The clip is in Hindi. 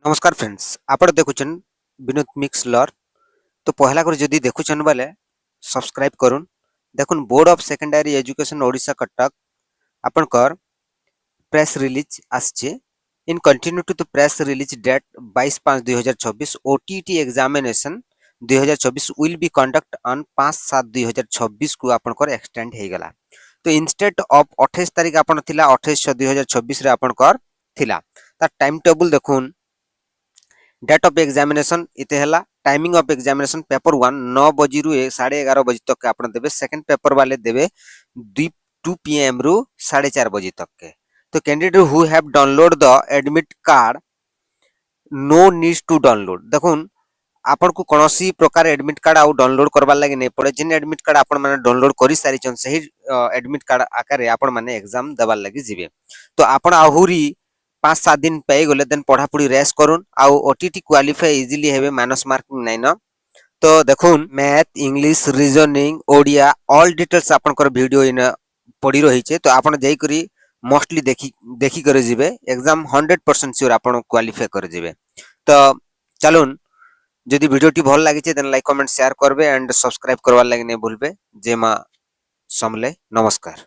नमस्कार फ्रेंड्स आप देखुचन विनोद मिक्स लर। तो पहला कर जदि देखुचन बेले सब्सक्राइब करुन। देखुन board of secondary education Odisha Cuttack आपनकर प्रेस रिलीज आछे। In continue to the press release date 22/5/2024 OTT examination 2024 will be conduct on 5/7/2026 को आपनकर एक्सटेंड हे गला। तो इंस्टेड ऑफ 28 तारिख आपन थिला 28/6/2024 रे आपनकर थिला ता टाइम टेबल देखुन। डेट ऑफ एग्जामिनेशन इते हला। टाइमिंग ऑफ एग्जामिनेशन पेपर 1 9 बजे रु 11:30 बजे तक के आपण देबे। सेकंड पेपर वाले देबे 2 PM रु 4:30 बजे तक के। तो candidate who have download the admit card no needs to download. देखुन आपन को कोनोसी प्रकार एडमिट कार्ड आउ डाउनलोड करबा लागि नै पड़े। जिन एडमिट कार्ड आपन माने डाउनलोड करि सारि छन सही एडमिट कार्ड आकारे आपन माने एग्जाम देबा लागि जिवे। तो आपन आहुरी 5-7 दिन पे गले देन पढ़ा पढ़ी रेस करुन आउ ओटीटी क्वालिफाई इजीली हेबे माइनस मार्किंग नै न। तो देखुन math English reasoning Odia all details आपनकर वीडियो इन पड़ी रही छे। तो आपन जाई करी मोस्टली देखी करे जिवे एग्जाम 100% श्योर आपन क्वालिफाई करे जिवे। तो चलुन जदि वीडियोटी भल लागि छे देन लाइक कमेंट शेयर करबे एंड सब्सक्राइब करवार लागि नै भूलबे। जय मां समले नमस्कार।